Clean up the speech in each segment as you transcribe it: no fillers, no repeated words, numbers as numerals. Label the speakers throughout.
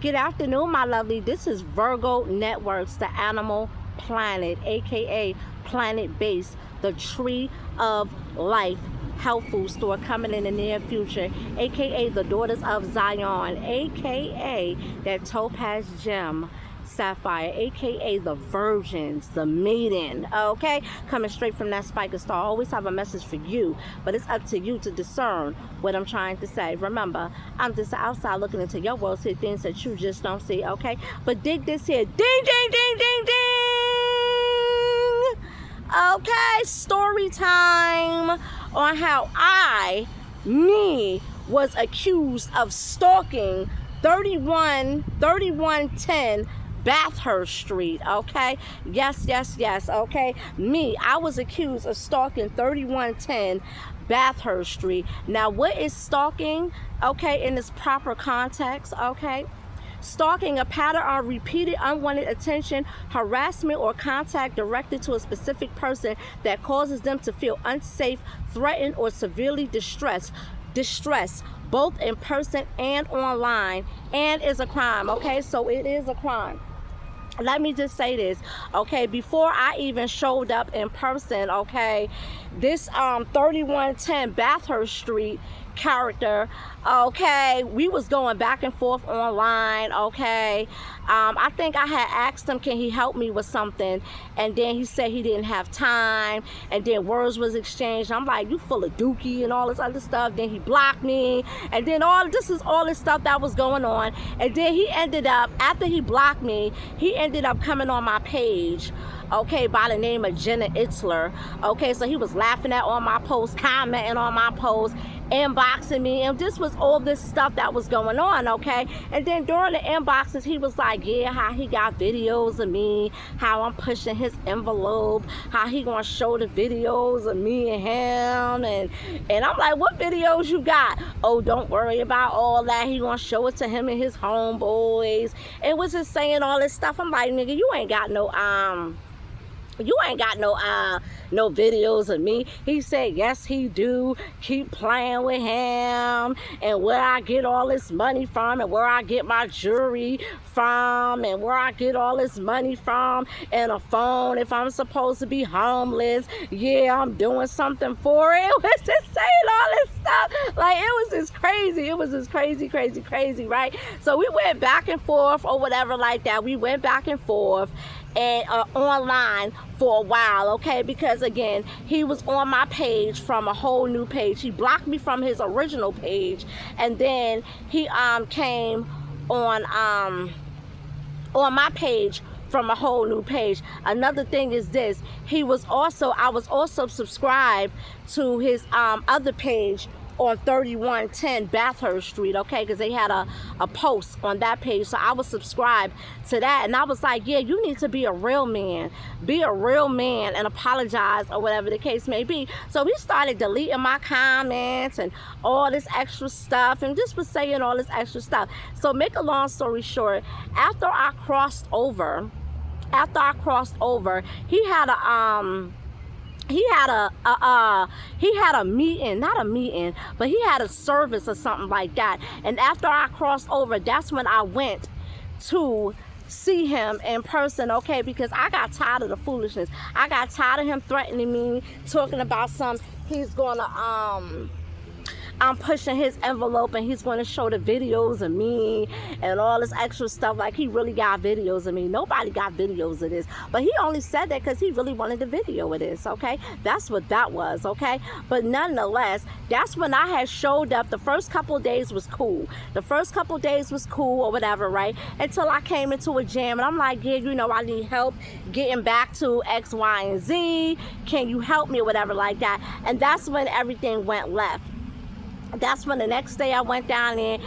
Speaker 1: Good afternoon, my lovely. This is Virgo Networks, the animal planet, aka Planet Base, the tree of life health food store coming in the near future, aka the Daughters of Zion, aka that topaz gem sapphire, aka the virgins, the maiden, okay, coming straight from that spiker star. I always have a message for you, but it's up to you to discern what I'm trying to say. Remember, I'm just outside looking into your world, see things that you just don't see, okay? But dig this here, ding ding ding ding ding. Okay, story time on how me was accused of stalking 3110 Bathurst Street, okay? Yes, okay? I was accused of stalking 3110 Bathurst Street. Now, what is stalking, okay, in its proper context, okay? Stalking, a pattern of repeated unwanted attention, harassment, or contact directed to a specific person that causes them to feel unsafe, threatened, or severely distressed, both in person and online, and is a crime, okay? So it is a crime. Let me just say this, okay, before I even showed up in person, okay, this 3110 Bathurst Street character, okay, we was going back and forth online, okay. I think I had asked him, can he help me with something, and then he said he didn't have time, and then words was exchanged. I'm like, you full of dookie and all this other stuff. Then he blocked me, and then all this stuff that was going on, and then he ended up, after he blocked me, he ended up coming on my page, okay, by the name of Jenna Itzler, okay. So he was laughing at all my posts, commenting on my posts, inboxing me, and this was all this stuff that was going on, okay. And then during the inboxes, he was like, yeah, how he got videos of me, how I'm pushing his envelope, how he gonna show the videos of me and him, and I'm like, what videos you got? Oh, don't worry about all that, he gonna show it to him and his homeboys. It was just saying all this stuff. I'm like, nigga, you ain't got no no videos of me. He said, yes, he do. Keep playing with him, and where I get all this money from, and where I get my jewelry from, and where I get all this money from, and a phone if I'm supposed to be homeless. Yeah, I'm doing something for it. It was just saying all this stuff. Like, it was just crazy. It was just crazy, right? So we went back and forth or whatever like that. We went back and forth and online for a while, okay, because again, he was on my page from a whole new page. He blocked me from his original page, and then he came on my page from a whole new page. Another thing is this, I was also subscribed to his other page on 3110 Bathurst Street, okay, because they had a post on that page, so I was subscribed to that, and I was like, yeah, you need to be a real man and apologize, or whatever the case may be. So he started deleting my comments and all this extra stuff, and just was saying all this extra stuff. So make a long story short, after I crossed over, he had a meeting, not a meeting, but he had a service or something like that. And after I crossed over, that's when I went to see him in person, okay, because I got tired of the foolishness. I got tired of him threatening me, talking about he's gonna I'm pushing his envelope and he's going to show the videos of me and all this extra stuff. Like, he really got videos of me. Nobody got videos of this, but he only said that because he really wanted the video of this, okay? That's what that was, okay? But nonetheless, that's when I had showed up. The first couple of days was cool. Or whatever, right? Until I came into a jam, and I'm like, yeah, you know, I need help getting back to X, Y, and Z. Can you help me or whatever like that? And that's when everything went left. That's when the next day I went down there,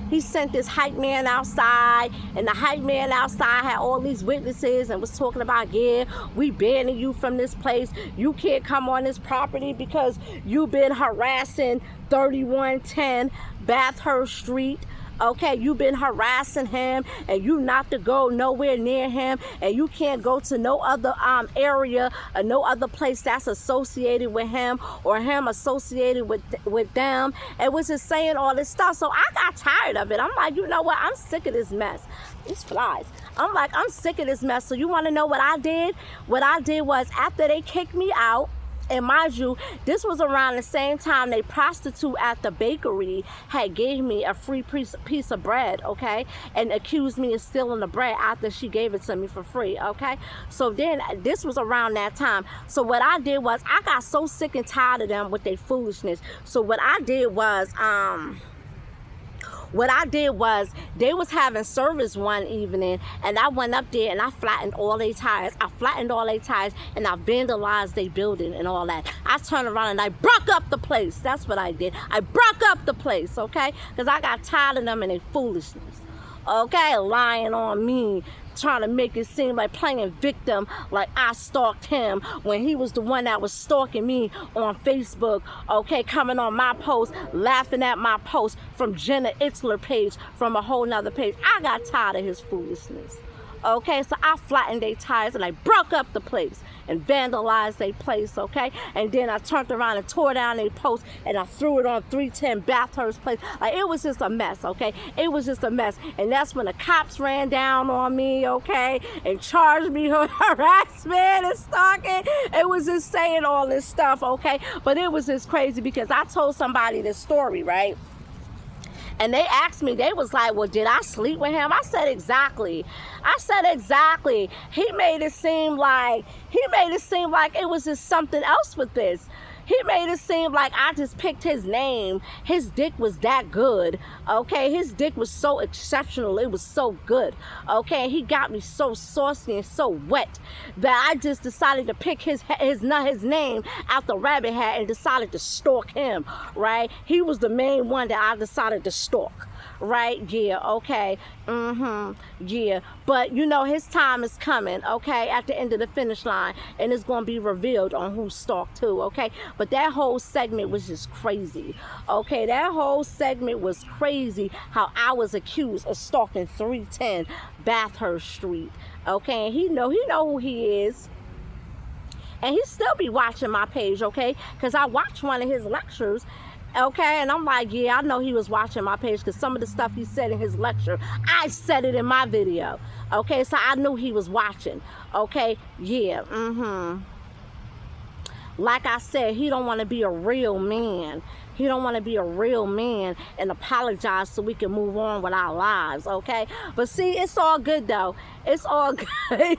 Speaker 1: he sent this hype man outside, and the hype man outside had all these witnesses and was talking about, yeah, we banning you from this place. You can't come on this property because you've been harassing 3110 Bathurst Street, Okay, you've been harassing him, and you not to go nowhere near him, and you can't go to no other area or no other place that's associated with him or him associated with them. It was just saying all this stuff. So I got tired of it. I'm like, you know what? I'm sick of this mess. These flies. I'm like, I'm sick of this mess. So you want to know what I did? What I did was, after they kicked me out, and mind you, this was around the same time they prostitute at the bakery had gave me a free piece of bread, okay, and accused me of stealing the bread after she gave it to me for free, okay. So then this was around that time. So what I did was, I got so sick and tired of them with their foolishness. So what I did was, they was having service one evening, and I went up there and I flattened all their tires. And I vandalized their building and all that. I turned around and I broke up the place. That's what I did. I broke up the place, okay? Because I got tired of them and their foolishness. Okay, lying on me, trying to make it seem like playing victim, like I stalked him when he was the one that was stalking me on Facebook, okay, coming on my post, laughing at my post from Jenna Itzler page, from a whole nother page. I got tired of his foolishness. Okay, so I flattened their tires and I broke up the place and vandalized their place, okay? And then I turned around and tore down their post and I threw it on 310 Bathurst place. Like, it was just a mess, okay? It was just a mess. And that's when the cops ran down on me, okay? And charged me with harassment and stalking. It was just saying all this stuff, okay? But it was just crazy because I told somebody this story, right? And they asked me, they was like, well, did I sleep with him? I said, exactly. He made it seem like it was just something else with this. He made it seem like I just picked his name. His dick was that good, okay? His dick was so exceptional. It was so good, okay? He got me so saucy and so wet that I just decided to pick his name out the rabbit hat and decided to stalk him, right? He was the main one that I decided to stalk. Right? Yeah, okay. Yeah. But you know, his time is coming, okay, at the end of the finish line, and it's gonna be revealed on who stalked who, okay? But that whole segment was just crazy. Okay, that whole segment was crazy, how I was accused of stalking 310 Bathurst Street. Okay, and he know who he is. And he still be watching my page, okay? Because I watched one of his lectures. Okay, and I'm like, yeah, I know he was watching my page because some of the stuff he said in his lecture, I said it in my video. Okay, so I knew he was watching. Okay, yeah, Like I said, he don't want to be a real man. He don't want to be a real man and apologize so we can move on with our lives, okay? But see, it's all good, though. It's all good.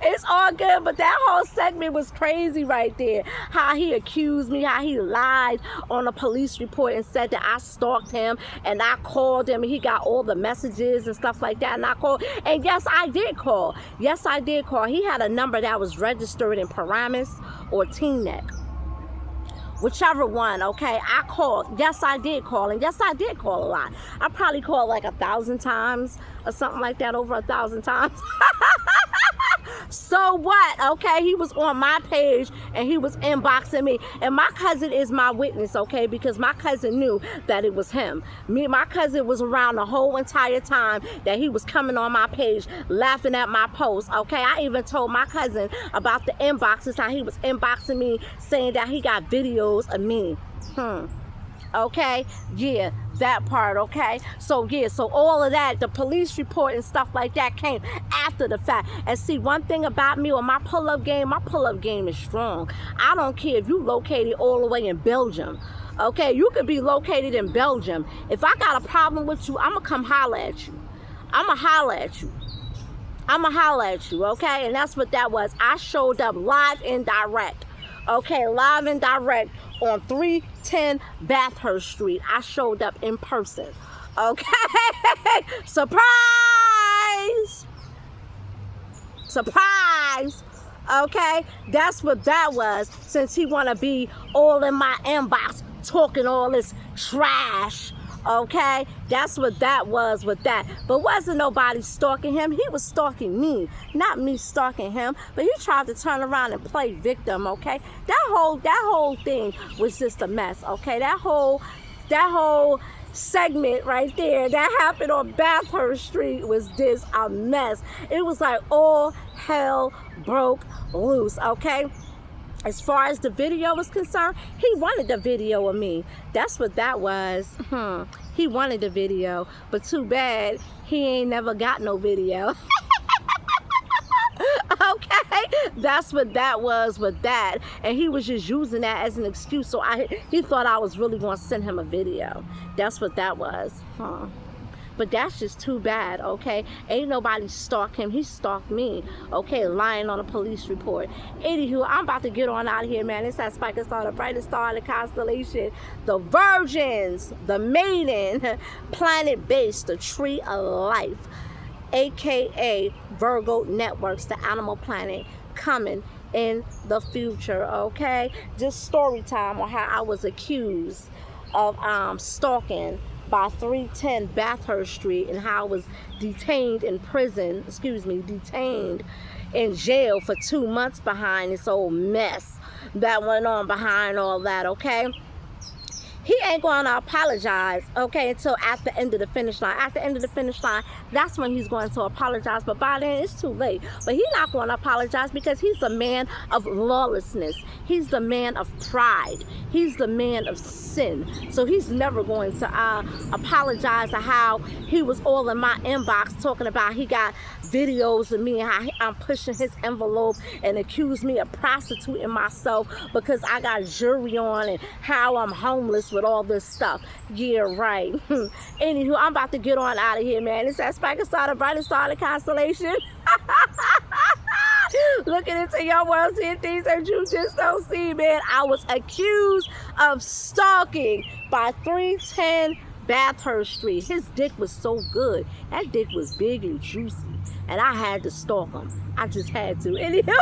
Speaker 1: It's all good, but that whole segment was crazy right there. How he accused me, how he lied on a police report and said that I stalked him, and I called him, and he got all the messages and stuff like that, and I called. And yes, I did call. Yes, I did call. He had a number that was registered in Paramus or Teaneck. Whichever one, okay, I called. Yes, I did call, and yes, I did call a lot. I probably called like 1,000 times or something like that, over 1,000 times. So what? Okay, he was on my page and he was inboxing me, and my cousin is my witness, okay, because my cousin knew that it was him. My cousin was around the whole entire time that he was coming on my page laughing at my posts, okay. I even told my cousin about the inboxes, how he was inboxing me saying that he got videos of me. Okay, yeah, that part, okay? So, yeah, so all of that, the police report and stuff like that came after the fact. And see, one thing about me with my pull-up game is strong. I don't care if you located all the way in Belgium, okay? You could be located in Belgium. If I got a problem with you, I'm going to come holler at you. I'm going to holler at you, okay? And that's what that was. I showed up live and direct, okay? Live and direct on 310 Bathurst Street. I showed up in person. Okay? Surprise! Surprise! Okay? That's what that was, since he want to be all in my inbox talking all this trash. Okay, that's what that was with that. But wasn't nobody stalking him. He was stalking me, not me stalking him. But he tried to turn around and play victim. Okay, that whole thing was just a mess. Okay, that whole segment right there that happened on Bathurst Street was this a mess. It was like all hell broke loose, okay? As far as the video was concerned, he wanted the video of me. That's what that was. He wanted the video, but too bad he ain't never got no video. Okay, that's what that was with that, and he was just using that as an excuse. So he thought I was really going to send him a video. That's what that was. But that's just too bad, okay? Ain't nobody stalked him. He stalked me, okay? Lying on a police report. Anywho, I'm about to get on out of here, man. It's that Spiker Star, the brightest star in the constellation. The Virgins, the Maiden, Planet Base, the Tree of Life, aka Virgo Networks, the Animal Planet, coming in the future, okay? Just story time on how I was accused of stalking by 310 Bathurst Street, and how I was detained in jail for 2 months behind this old mess that went on behind all that, okay? He ain't going to apologize, okay, until at the end of the finish line. At the end of the finish line, that's when he's going to apologize. But by then, it's too late. But he's not going to apologize because he's the man of lawlessness. He's the man of pride. He's the man of sin. So he's never going to apologize to how he was all in my inbox talking about he got videos of me and how I'm pushing his envelope and accused me of prostituting myself because I got jewelry on and how I'm homeless with all this stuff. Yeah, right. Anywho, I'm about to get on out of here, man. It's that Spiker Star, the brightest star in the constellation. Looking into your world, seeing things that you just don't see, man. I was accused of stalking by 310 Bathurst Street. His dick was so good. That dick was big and juicy. And I had to stalk him. I just had to. Anywho.